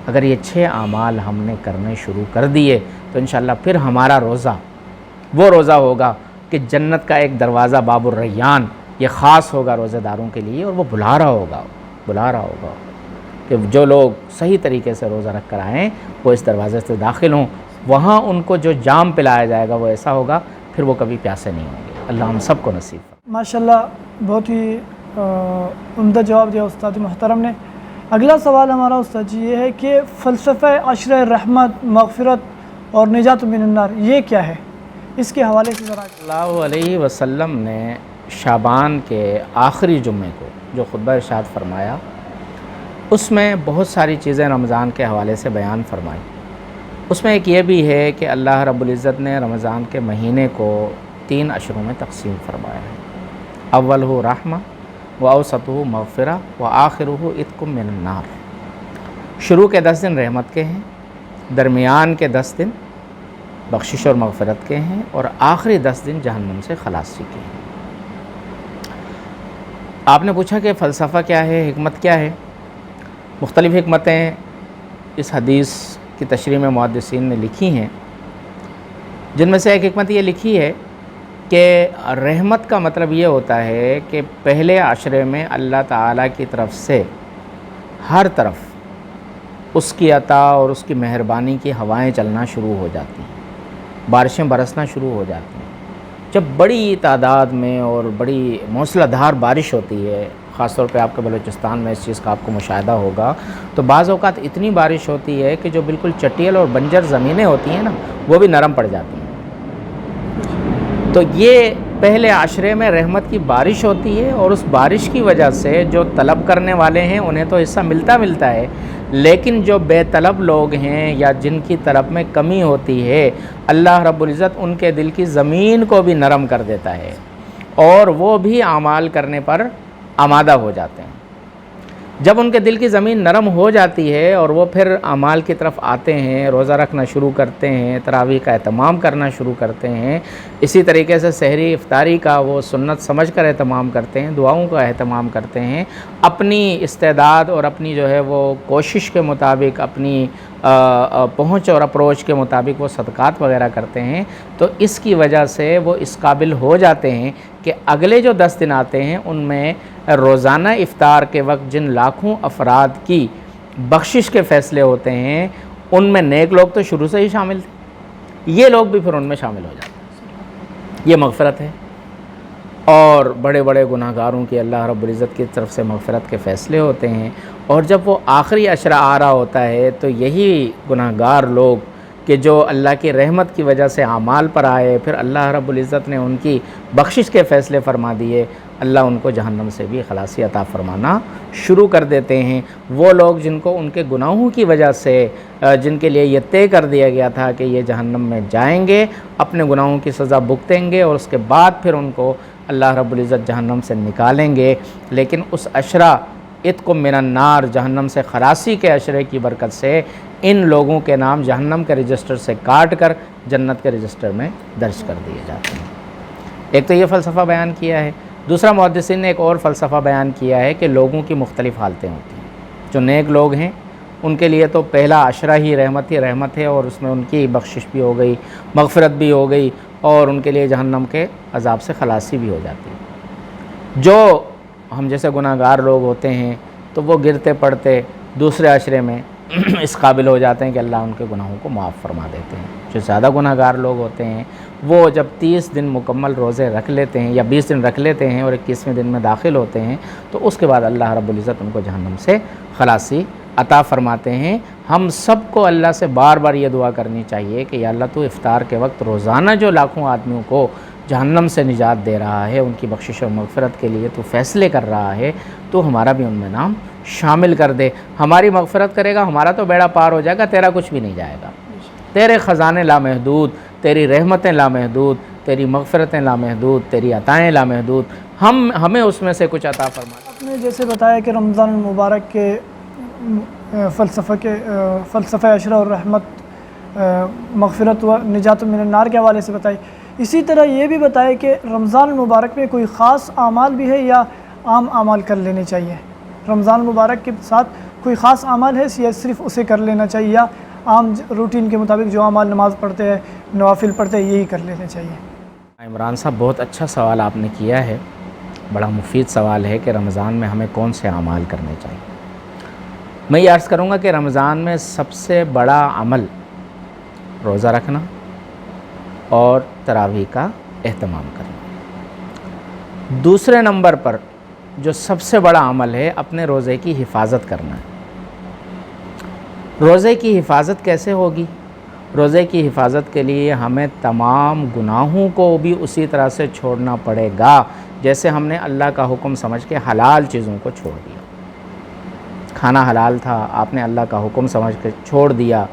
اگر یہ 6 اعمال ہم نے کرنے شروع کر دیے تو انشاءاللہ پھر ہمارا روزہ وہ روزہ ہوگا کہ جنت کا ایک دروازہ باب الریان یہ خاص ہوگا روزہ داروں کے لیے، اور وہ بلا رہا ہوگا کہ جو لوگ صحیح طریقے سے روزہ رکھ کر آئیں وہ اس دروازے سے داخل ہوں، وہاں ان کو جو جام پلایا جائے گا وہ ایسا ہوگا پھر وہ کبھی پیاسے نہیں ہوں گے۔ اللہ ہم سب کو نصیب فرمائے۔ ماشاءاللہ بہت ہی عمدہ جواب دیا استاد محترم نے۔ اگلا سوال ہمارا استاد جی یہ ہے کہ فلسفہ عشر رحمت، مغفرت اور نجات من النار یہ کیا ہے؟ اس کے حوالے سے ذرا۔ صلی اللہ علیہ وسلم نے شعبان کے آخری جمعے کو جو خطبہ ارشاد فرمایا اس میں بہت ساری چیزیں رمضان کے حوالے سے بیان فرمائی۔ اس میں ایک یہ بھی ہے کہ اللہ رب العزت نے رمضان کے مہینے کو 3 اشروں میں تقسیم فرمایا ہے۔ اولہ رحمہ و اوسطہ مغفرہ و آخرہ عتق من النار۔ شروع کے 10 دن رحمت کے ہیں، درمیان کے 10 دن بخشش اور مغفرت کے ہیں، اور آخری 10 دن جہنم سے خلاصی کے ہیں۔ آپ نے پوچھا کہ فلسفہ کیا ہے، حکمت کیا ہے؟ مختلف حکمتیں اس حدیث کی تشریح میں محدثین نے لکھی ہیں، جن میں سے ایک حکمت یہ لکھی ہے کہ رحمت کا مطلب یہ ہوتا ہے کہ پہلے عشرے میں اللہ تعالیٰ کی طرف سے ہر طرف اس کی عطا اور اس کی مہربانی کی ہوائیں چلنا شروع ہو جاتی ہیں، بارشیں برسنا شروع ہو جاتی ہیں۔ جب بڑی تعداد میں اور بڑی موسلا دھار بارش ہوتی ہے، خاص طور پہ آپ کے بلوچستان میں اس چیز کا آپ کو مشاہدہ ہوگا، تو بعض اوقات اتنی بارش ہوتی ہے کہ جو بالکل چٹیل اور بنجر زمینیں ہوتی ہیں نا وہ بھی نرم پڑ جاتی ہیں۔ تو یہ پہلے عشرے میں رحمت کی بارش ہوتی ہے، اور اس بارش کی وجہ سے جو طلب کرنے والے ہیں انہیں تو حصہ ملتا ہے، لیکن جو بے طلب لوگ ہیں یا جن کی طلب میں کمی ہوتی ہے اللہ رب العزت ان کے دل کی زمین کو بھی نرم کر دیتا ہے، اور وہ بھی اعمال کرنے پر آمادہ ہو جاتے ہیں۔ جب ان کے دل کی زمین نرم ہو جاتی ہے اور وہ پھر اعمال کی طرف آتے ہیں، روزہ رکھنا شروع کرتے ہیں، تراویح کا اہتمام کرنا شروع کرتے ہیں، اسی طریقے سے سحری افطاری کا وہ سنت سمجھ کر اہتمام کرتے ہیں، دعاؤں کا اہتمام کرتے ہیں، اپنی استعداد اور اپنی جو ہے وہ کوشش کے مطابق، اپنی پہنچ اور اپروچ کے مطابق وہ صدقات وغیرہ کرتے ہیں، تو اس کی وجہ سے وہ اس قابل ہو جاتے ہیں کہ اگلے جو 10 دن آتے ہیں ان میں روزانہ افطار کے وقت جن لاکھوں افراد کی بخشش کے فیصلے ہوتے ہیں ان میں نیک لوگ تو شروع سے ہی شامل تھے، یہ لوگ بھی پھر ان میں شامل ہو جاتے ہیں۔ یہ مغفرت ہے، اور بڑے بڑے گناہ گاروں کی اللہ رب العزت کی طرف سے مغفرت کے فیصلے ہوتے ہیں، اور جب وہ آخری عشرہ آ رہا ہوتا ہے تو یہی گناہ گار لوگ کہ جو اللہ کی رحمت کی وجہ سے اعمال پر آئے، پھر اللہ رب العزت نے ان کی بخشش کے فیصلے فرما دیے، اللہ ان کو جہنم سے بھی خلاصی عطا فرمانا شروع کر دیتے ہیں۔ وہ لوگ جن کو ان کے گناہوں کی وجہ سے جن کے لیے یہ طے کر دیا گیا تھا کہ یہ جہنم میں جائیں گے، اپنے گناہوں کی سزا بھگتیں گے، اور اس کے بعد پھر ان کو اللہ رب العزت جہنم سے نکالیں گے، لیکن اس عشرہ عتق من النار جہنم سے خلاصی کے عشرے کی برکت سے ان لوگوں کے نام جہنم کے رجسٹر سے کاٹ کر جنت کے رجسٹر میں درج کر دیے جاتے ہیں۔ ایک تو یہ فلسفہ بیان کیا ہے، دوسرا محدثین نے ایک اور فلسفہ بیان کیا ہے کہ لوگوں کی مختلف حالتیں ہوتی ہیں۔ جو نیک لوگ ہیں ان کے لیے تو پہلا عشرہ ہی رحمت ہے، اور اس میں ان کی بخشش بھی ہو گئی، مغفرت بھی ہو گئی، اور ان کے لیے جہنم کے عذاب سے خلاصی بھی ہو جاتی ہے۔ جو ہم جیسے گناہ گار لوگ ہوتے ہیں تو وہ گرتے پڑتے دوسرے عشرے میں اس قابل ہو جاتے ہیں کہ اللہ ان کے گناہوں کو معاف فرما دیتے ہیں۔ جو زیادہ گناہ گار لوگ ہوتے ہیں وہ جب 30 دن مکمل روزے رکھ لیتے ہیں یا 20 دن رکھ لیتے ہیں اور 21ویں دن میں داخل ہوتے ہیں تو اس کے بعد اللہ رب العزت ان کو جہنم سے خلاصی عطا فرماتے ہیں۔ ہم سب کو اللہ سے بار بار یہ دعا کرنی چاہیے کہ یا اللہ تو افطار کے وقت روزانہ جو لاکھوں آدمیوں کو جہنم سے نجات دے رہا ہے، ان کی بخشش اور مغفرت کے لیے تو فیصلے کر رہا ہے، تو ہمارا بھی ان میں نام شامل کر دے۔ ہماری مغفرت کرے گا، ہمارا تو بیڑا پار ہو جائے گا، تیرا کچھ بھی نہیں جائے گا۔ تیرے خزانے لامحدود، تیری رحمتیں لامحدود، تیری مغفرتیں لامحدود، تیری عطائیں لامحدود، ہمیں اس میں سے کچھ عطا فرما۔ آپ نے جیسے بتایا کہ رمضان المبارک کے فلسفہ عشرہ اور رحمت، مغفرت و نجات من النار کے حوالے سے بتائی، اسی طرح یہ بھی بتائے کہ رمضان المبارک میں کوئی خاص اعمال بھی ہے یا عام اعمال کر لینے چاہیے؟ رمضان المبارک کے ساتھ کوئی خاص عمل ہے یا صرف اسے کر لینا چاہیے، یا عام روٹین کے مطابق جو عمل نماز پڑھتے ہیں، نوافل پڑھتے ہیں، یہی کر لینے چاہیے؟ عمران صاحب بہت اچھا سوال آپ نے کیا ہے، بڑا مفید سوال ہے کہ رمضان میں ہمیں کون سے اعمال کرنے چاہیے۔ میں یہ عرض کروں گا کہ رمضان میں سب سے بڑا عمل روزہ رکھنا اور تراویح کا اہتمام کرنا۔ دوسرے نمبر پر جو سب سے بڑا عمل ہے اپنے روزے کی حفاظت کرنا ہے۔ روزے کی حفاظت کیسے ہوگی؟ روزے کی حفاظت کے لیے ہمیں تمام گناہوں کو بھی اسی طرح سے چھوڑنا پڑے گا جیسے ہم نے اللہ کا حکم سمجھ کے حلال چیزوں کو چھوڑ دیا۔ کھانا حلال تھا، آپ نے اللہ کا حکم سمجھ کے چھوڑ دیا۔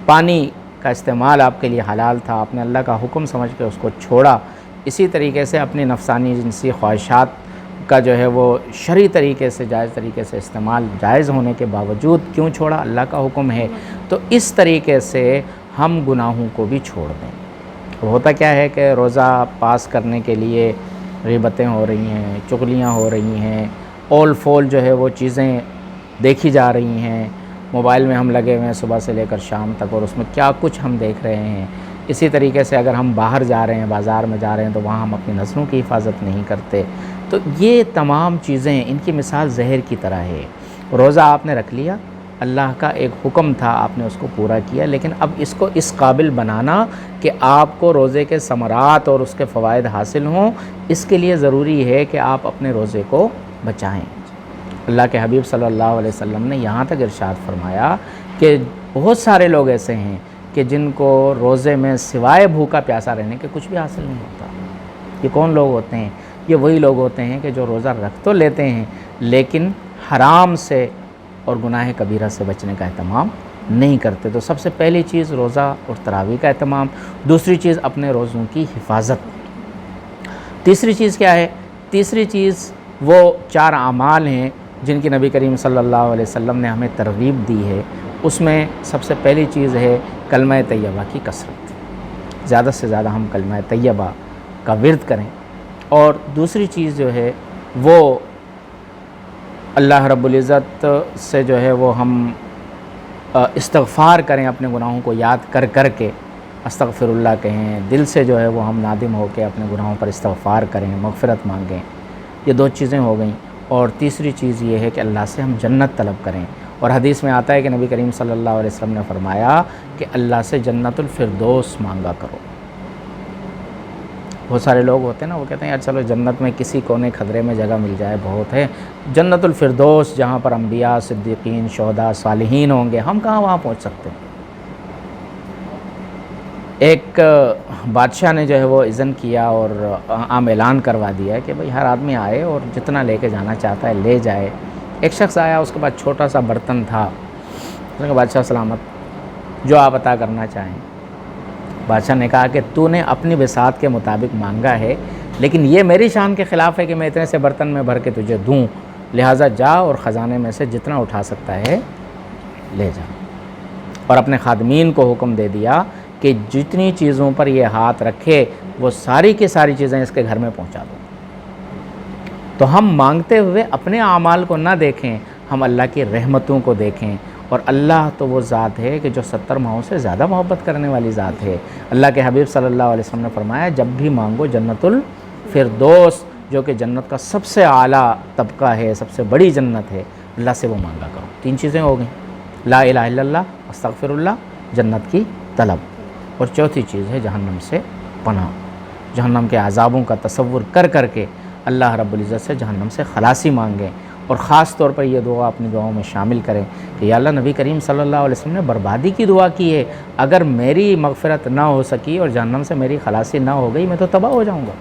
پانی کا استعمال آپ کے لیے حلال تھا، آپ نے اللہ کا حکم سمجھ کے اس کو چھوڑا۔ اسی طریقے سے اپنی نفسانی جنسی خواہشات کا جو ہے وہ شرعی طریقے سے، جائز طریقے سے استعمال جائز ہونے کے باوجود کیوں چھوڑا؟ اللہ کا حکم ہے۔ تو اس طریقے سے ہم گناہوں کو بھی چھوڑ دیں۔ ہوتا کیا ہے کہ روزہ پاس کرنے کے لیے غیبتیں ہو رہی ہیں، چغلیاں ہو رہی ہیں، اول فول جو ہے وہ چیزیں دیکھی جا رہی ہیں، موبائل میں ہم لگے ہوئے ہیں صبح سے لے کر شام تک، اور اس میں کیا کچھ ہم دیکھ رہے ہیں۔ اسی طریقے سے اگر ہم باہر جا رہے ہیں، بازار میں جا رہے ہیں، تو وہاں ہم اپنی نظروں کی حفاظت نہیں کرتے۔ تو یہ تمام چیزیں، ان کی مثال زہر کی طرح ہے۔ روزہ آپ نے رکھ لیا، اللہ کا ایک حکم تھا، آپ نے اس کو پورا کیا، لیکن اب اس کو اس قابل بنانا کہ آپ کو روزے کے ثمرات اور اس کے فوائد حاصل ہوں، اس کے لیے ضروری ہے کہ آپ اپنے روزے کو بچائیں۔ اللہ کے حبیب صلی اللہ علیہ وسلم نے یہاں تک ارشاد فرمایا کہ بہت سارے لوگ ایسے ہیں کہ جن کو روزے میں سوائے بھوکا پیاسا رہنے کے کچھ بھی حاصل نہیں ہوتا۔ یہ کون لوگ ہوتے ہیں؟ یہ وہی لوگ ہوتے ہیں کہ جو روزہ رکھ تو لیتے ہیں لیکن حرام سے اور گناہ کبیرہ سے بچنے کا اہتمام نہیں کرتے۔ تو سب سے پہلی چیز روزہ اور تراویح کا اہتمام، دوسری چیز اپنے روزوں کی حفاظت۔ تیسری چیز کیا ہے؟ تیسری چیز وہ 4 اعمال ہیں جن کی نبی کریم صلی اللہ علیہ وسلم نے ہمیں ترغیب دی ہے۔ اس میں سب سے پہلی چیز ہے کلمہ طیبہ کی کثرت، زیادہ سے زیادہ ہم کلمہ طیبہ کا ورد کریں۔ اور دوسری چیز جو ہے وہ اللہ رب العزت سے جو ہے وہ ہم استغفار کریں، اپنے گناہوں کو یاد کر کر کے استغفر اللہ کہیں، دل سے جو ہے وہ ہم نادم ہو کے اپنے گناہوں پر استغفار کریں، مغفرت مانگیں۔ یہ 2 چیزیں ہو گئیں۔ اور تیسری چیز یہ ہے کہ اللہ سے ہم جنت طلب کریں، اور حدیث میں آتا ہے کہ نبی کریم صلی اللہ علیہ وسلم نے فرمایا کہ اللہ سے جنت الفردوس مانگا کرو۔ بہت سارے لوگ ہوتے ہیں نا، وہ کہتے ہیں یار چلو جنت میں کسی کونے خدرے میں جگہ مل جائے بہت ہے، جنت الفردوس جہاں پر انبیاء، صدیقین، شہداء، صالحین ہوں گے، ہم کہاں وہاں پہنچ سکتے ہیں۔ ایک بادشاہ نے جو ہے وہ اذن کیا اور عام اعلان کروا دیا کہ بھئی ہر آدمی آئے اور جتنا لے کے جانا چاہتا ہے لے جائے۔ ایک شخص آیا، اس کے پاس چھوٹا سا برتن تھا۔ اس نے کہا بادشاہ سلامت، جو آپ عطا کرنا چاہیں۔ بادشاہ نے کہا کہ تو نے اپنی بساط کے مطابق مانگا ہے، لیکن یہ میری شان کے خلاف ہے کہ میں اتنے سے برتن میں بھر کے تجھے دوں، لہٰذا جا اور خزانے میں سے جتنا اٹھا سکتا ہے لے جا۔ اور اپنے خادمین کو حکم دے دیا کہ جتنی چیزوں پر یہ ہاتھ رکھے وہ ساری کی ساری چیزیں اس کے گھر میں پہنچا دو۔ تو ہم مانگتے ہوئے اپنے اعمال کو نہ دیکھیں، ہم اللہ کی رحمتوں کو دیکھیں۔ اور اللہ تو وہ ذات ہے کہ جو 70 ماہوں سے زیادہ محبت کرنے والی ذات ہے۔ اللہ کے حبیب صلی اللہ علیہ وسلم نے فرمایا جب بھی مانگو جنت الفردوس، جو کہ جنت کا سب سے اعلیٰ طبقہ ہے، سب سے بڑی جنت ہے، اللہ سے وہ مانگا کرو۔ 3 چیزیں ہو گئیں، لا الہ الا اللہ، استغفر اللہ، جنت کی طلب۔ اور چوتھی چیز ہے جہنم سے پناہ، جہنم کے عذابوں کا تصور کر کر کے اللہ رب العزت سے جہنم سے خلاصی مانگیں۔ اور خاص طور پر یہ دعا اپنی دعاؤں میں شامل کریں کہ یا اللہ، نبی کریم صلی اللہ علیہ وسلم نے بربادی کی دعا کی ہے، اگر میری مغفرت نہ ہو سکی اور جہنم سے میری خلاصی نہ ہو گئی میں تو تباہ ہو جاؤں گا۔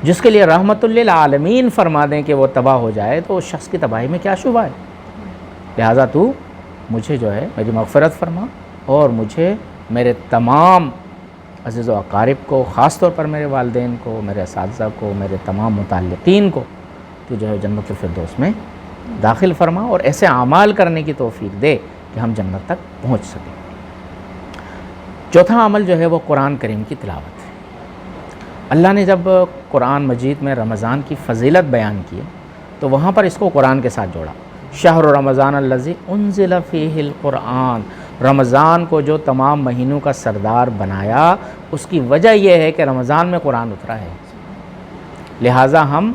جس کے لیے رحمت للعالمین فرما دیں کہ وہ تباہ ہو جائے تو اس شخص کی تباہی میں کیا شبہ ہے۔ لہٰذا تو مجھے جو ہے میری مغفرت فرما، اور مجھے میرے تمام عزیز و اقارب کو، خاص طور پر میرے والدین کو، میرے اساتذہ کو، میرے تمام متعلقین کو تو جو ہے جنت الفردوس میں داخل فرما، اور ایسے اعمال کرنے کی توفیق دے کہ ہم جنت تک پہنچ سکیں۔ چوتھا عمل جو ہے وہ قرآن کریم کی تلاوت ہے۔ اللہ نے جب قرآن مجید میں رمضان کی فضیلت بیان کی تو وہاں پر اس کو قرآن کے ساتھ جوڑا۔ شہر رمضان الذی انزل فیہ القرآن، رمضان کو جو تمام مہینوں کا سردار بنایا اس کی وجہ یہ ہے کہ رمضان میں قرآن اترا ہے، لہٰذا ہم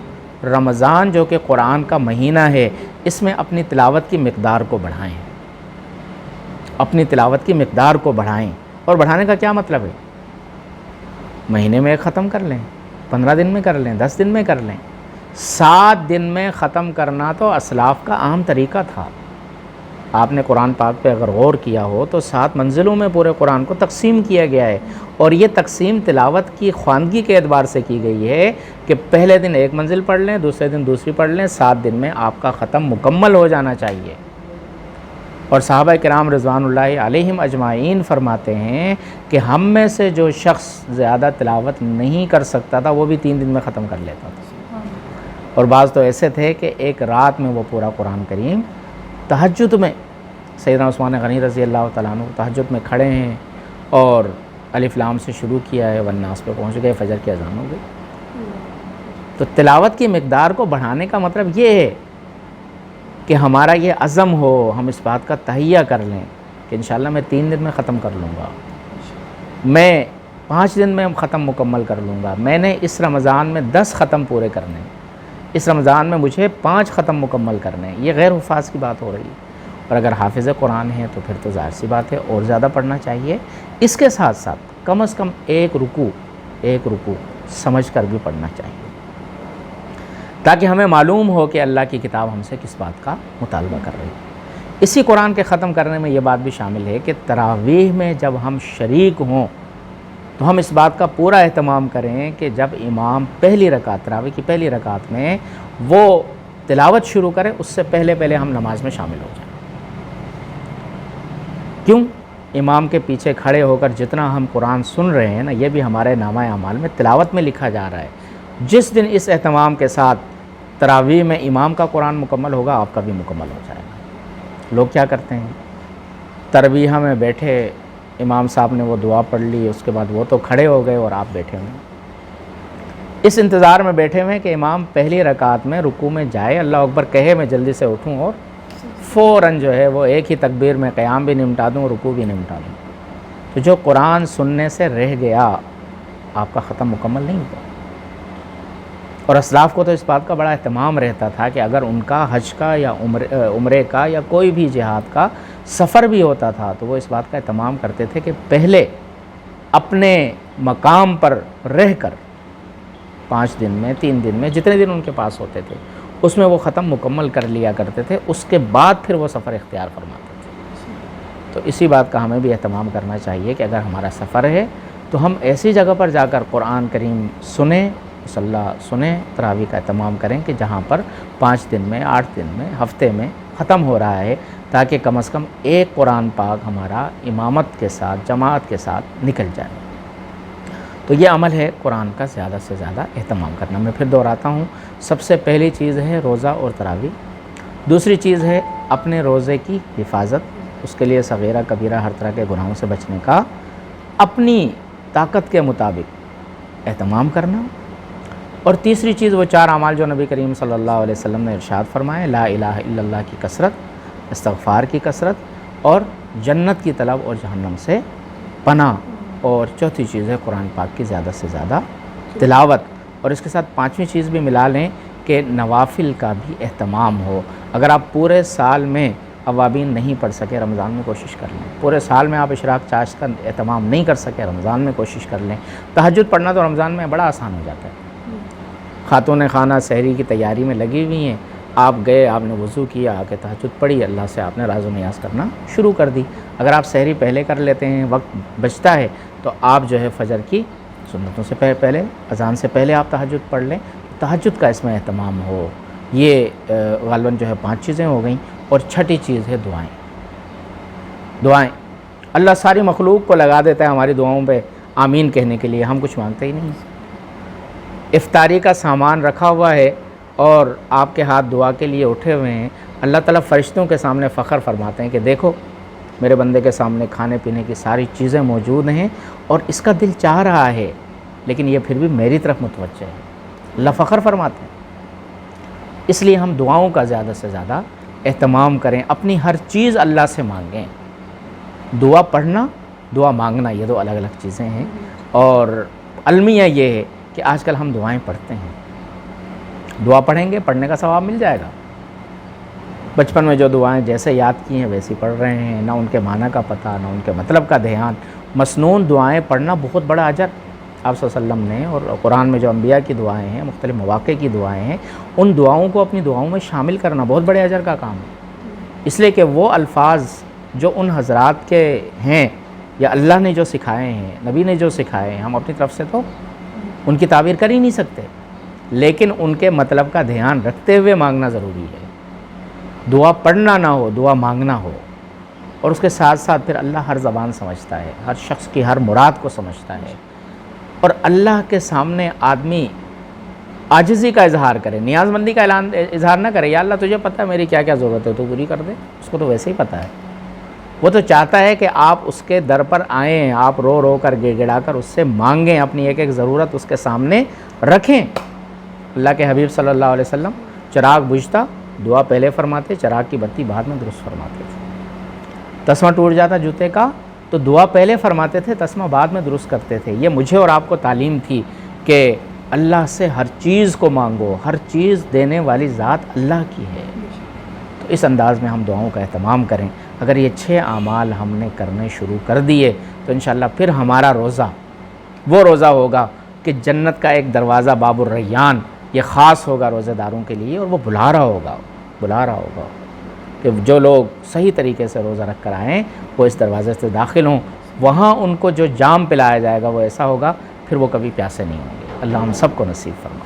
رمضان جو کہ قرآن کا مہینہ ہے اس میں اپنی تلاوت کی مقدار کو بڑھائیں، اپنی تلاوت کی مقدار کو بڑھائیں۔ اور بڑھانے کا کیا مطلب ہے؟ مہینے میں ایک ختم کر لیں، 15 دن میں کر لیں، 10 دن میں کر لیں، 7 دن میں ختم کرنا تو اسلاف کا عام طریقہ تھا۔ آپ نے قرآن پاک پہ اگر غور کیا ہو تو 7 منزلوں میں پورے قرآن کو تقسیم کیا گیا ہے، اور یہ تقسیم تلاوت کی خواندگی کے اعتبار سے کی گئی ہے کہ پہلے دن ایک منزل پڑھ لیں، دوسرے دن دوسری پڑھ لیں، 7 دن میں آپ کا ختم مکمل ہو جانا چاہیے۔ اور صحابہ کرام رضوان اللہ علیہم اجمعین فرماتے ہیں کہ ہم میں سے جو شخص زیادہ تلاوت نہیں کر سکتا تھا وہ بھی 3 دن میں ختم کر لیتا تھا، اور بعض تو ایسے تھے کہ ایک رات میں وہ پورا قرآن کریم تہجد میں، سیدنا عثمان غنی رضی اللہ تعالیٰ عنہ تہجد میں کھڑے ہیں اور الف لام سے شروع کیا ہے والناس پہ پہنچ گئے، فجر کی اذان ہو گئی۔ تو تلاوت کی مقدار کو بڑھانے کا مطلب یہ ہے کہ ہمارا یہ عزم ہو، ہم اس بات کا تہیہ کر لیں کہ انشاءاللہ میں 3 دن میں ختم کر لوں گا، میں 5 دن میں ختم مکمل کر لوں گا، میں نے اس رمضان میں 10 ختم پورے کرنے ہیں، اس رمضان میں مجھے 5 ختم مکمل کرنے ہیں۔ یہ غیر حفاظ کی بات ہو رہی ہے، اور اگر حافظ قرآن ہے تو پھر تو ظاہر سی بات ہے اور زیادہ پڑھنا چاہیے۔ اس کے ساتھ ساتھ کم از کم ایک رکوع سمجھ کر بھی پڑھنا چاہیے، تاکہ ہمیں معلوم ہو کہ اللہ کی کتاب ہم سے کس بات کا مطالبہ کر رہی ہے۔ اسی قرآن کے ختم کرنے میں یہ بات بھی شامل ہے کہ تراویح میں جب ہم شریک ہوں تو ہم اس بات کا پورا اہتمام کریں کہ جب امام پہلی رکعت، تراویح کی پہلی رکعت میں وہ تلاوت شروع کرے اس سے پہلے ہم نماز میں شامل ہو جائیں۔ کیوں؟ امام کے پیچھے کھڑے ہو کر جتنا ہم قرآن سن رہے ہیں نا، یہ بھی ہمارے نامہ اعمال میں تلاوت میں لکھا جا رہا ہے۔ جس دن اس اہتمام کے ساتھ تراویح میں امام کا قرآن مکمل ہوگا آپ کا بھی مکمل ہو جائے گا۔ لوگ کیا کرتے ہیں، تراویح میں بیٹھے، امام صاحب نے وہ دعا پڑھ لی، اس کے بعد وہ تو کھڑے ہو گئے اور آپ بیٹھے ہوئے اس انتظار میں بیٹھے ہوئے کہ امام پہلی رکعت میں رکوع میں جائے، اللہ اکبر کہے، میں جلدی سے اٹھوں اور فوراً جو ہے وہ ایک ہی تکبیر میں قیام بھی نمٹا دوں، رکوع بھی نمٹا دوں۔ تو جو قرآن سننے سے رہ گیا آپ کا ختم مکمل نہیں ہوا۔ اور اسلاف کو تو اس بات کا بڑا اہتمام رہتا تھا کہ اگر ان کا حج کا یا عمرے کا یا کوئی بھی جہاد کا سفر بھی ہوتا تھا تو وہ اس بات کا اہتمام کرتے تھے کہ پہلے اپنے مقام پر رہ کر 5 دن میں 3 دن میں جتنے دن ان کے پاس ہوتے تھے اس میں وہ ختم مکمل کر لیا کرتے تھے، اس کے بعد پھر وہ سفر اختیار فرماتے تھے۔ تو اسی بات کا ہمیں بھی اہتمام کرنا چاہیے کہ اگر ہمارا سفر ہے تو ہم ایسی جگہ پر جا کر قرآن کریم سنیں، مصلی سنیں، تراویح کا اہتمام کریں کہ جہاں پر 5 دن میں، 8 دن میں، ہفتے میں ختم ہو رہا ہے، تاکہ کم از کم ایک قرآن پاک ہمارا امامت کے ساتھ، جماعت کے ساتھ نکل جائے۔ تو یہ عمل ہے قرآن کا زیادہ سے زیادہ اہتمام کرنا۔ میں پھر دہراتا ہوں، سب سے پہلی چیز ہے روزہ اور تراویح، دوسری چیز ہے اپنے روزے کی حفاظت، اس کے لیے صغیرہ کبیرہ ہر طرح کے گناہوں سے بچنے کا اپنی طاقت کے مطابق اہتمام کرنا، اور تیسری چیز وہ 4 اعمال جو نبی کریم صلی اللہ علیہ وسلم نے ارشاد فرمائے، لا الہ الا اللہ کی کثرت، استغفار کی کثرت، اور جنت کی طلب اور جہنم سے پناہ، اور چوتھی چیز ہے قرآن پاک کی زیادہ سے زیادہ تلاوت، اور اس کے ساتھ 5ویں چیز بھی ملا لیں کہ نوافل کا بھی اہتمام ہو۔ اگر آپ پورے سال میں اوابین نہیں پڑھ سکے، رمضان میں کوشش کر لیں۔ پورے سال میں آپ اشراق چاشت کا اہتمام نہیں کر سکے، رمضان میں کوشش کر لیں۔ تہجد پڑھنا تو رمضان میں بڑا آسان ہو جاتا ہے۔ خاتون خانہ سحری کی تیاری میں لگی ہوئی ہیں، آپ گئے، آپ نے وضو کیا، آ کے تہجد پڑھی، اللہ سے آپ نے راز و نیاز کرنا شروع کر دی۔ اگر آپ سحری پہلے کر لیتے ہیں، وقت بچتا ہے، تو آپ جو ہے فجر کی سنتوں سے پہلے، اذان سے پہلے آپ تہجد پڑھ لیں، تہجد کا اس میں اہتمام ہو۔ یہ غالباً جو ہے 5 چیزیں ہو گئیں، اور چھٹی چیز ہے دعائیں۔ دعائیں اللہ ساری مخلوق کو لگا دیتا ہے ہماری دعاؤں پہ آمین کہنے کے لیے، ہم کچھ مانگتے ہی نہیں۔ افطاری کا سامان رکھا ہوا ہے اور آپ کے ہاتھ دعا کے لیے اٹھے ہوئے ہیں، اللہ تعالیٰ فرشتوں کے سامنے فخر فرماتے ہیں کہ دیکھو میرے بندے کے سامنے کھانے پینے کی ساری چیزیں موجود ہیں اور اس کا دل چاہ رہا ہے لیکن یہ پھر بھی میری طرف متوجہ ہے۔ اللہ فخر فرماتے ہیں۔ اس لیے ہم دعاؤں کا زیادہ سے زیادہ اہتمام کریں، اپنی ہر چیز اللہ سے مانگیں۔ دعا پڑھنا، دعا مانگنا، یہ دو الگ الگ چیزیں ہیں۔ اور المیہ یہ ہے کہ آج کل ہم دعائیں پڑھتے ہیں، دعا پڑھیں گے، پڑھنے کا ثواب مل جائے گا۔ بچپن میں جو دعائیں جیسے یاد کی ہیں ویسی پڑھ رہے ہیں، نہ ان کے معنی کا پتہ، نہ ان کے مطلب کا دھیان۔ مسنون دعائیں پڑھنا بہت بڑا اجر آپ صلی اللہ علیہ وسلم نے، اور قرآن میں جو انبیاء کی دعائیں ہیں، مختلف مواقع کی دعائیں ہیں، ان دعاؤں کو اپنی دعاؤں میں شامل کرنا بہت بڑے اجر کا کام ہے۔ اس لیے کہ وہ الفاظ جو ان حضرات کے ہیں، یا اللہ نے جو سکھائے ہیں، نبی نے جو سکھائے ہیں، ہم اپنی طرف سے تو ان کی تعبیر کر ہی نہیں سکتے، لیکن ان کے مطلب کا دھیان رکھتے ہوئے مانگنا ضروری ہے۔ دعا پڑھنا نہ ہو، دعا مانگنا ہو، اور اس کے ساتھ ساتھ پھر اللہ ہر زبان سمجھتا ہے، ہر شخص کی ہر مراد کو سمجھتا ہے، اور اللہ کے سامنے آدمی عاجزی کا اظہار کرے، نیاز مندی کا اظہار نہ کرے، یا اللہ تجھے پتہ ہے میری کیا کیا ضرورت ہے، تو پوری کر دے، اس کو تو ویسے ہی پتہ ہے۔ وہ تو چاہتا ہے کہ آپ اس کے در پر آئیں، آپ رو رو کر گڑ گڑا کر اس سے مانگیں، اپنی ایک ایک ضرورت اس کے سامنے رکھیں۔ اللہ کے حبیب صلی اللہ علیہ وسلم چراغ بجھتا دعا پہلے فرماتے، چراغ کی بتی بعد میں درست فرماتے تھے۔ تسمہ ٹوٹ جاتا جوتے کا تو دعا پہلے فرماتے تھے، تسمہ بعد میں درست کرتے تھے۔ یہ مجھے اور آپ کو تعلیم تھی کہ اللہ سے ہر چیز کو مانگو، ہر چیز دینے والی ذات اللہ کی ہے۔ تو اس انداز میں ہم دعاؤں کا اہتمام کریں۔ اگر یہ 6 اعمال ہم نے کرنے شروع کر دیے تو انشاءاللہ پھر ہمارا روزہ وہ روزہ ہوگا کہ جنت کا ایک دروازہ باب الریان یہ خاص ہوگا روزہ داروں کے لیے، اور وہ بلا رہا ہوگا کہ جو لوگ صحیح طریقے سے روزہ رکھ کر آئیں وہ اس دروازے سے داخل ہوں۔ وہاں ان کو جو جام پلایا جائے گا وہ ایسا ہوگا پھر وہ کبھی پیاسے نہیں ہوں گے۔ اللہ ہم سب کو نصیب فرمائے۔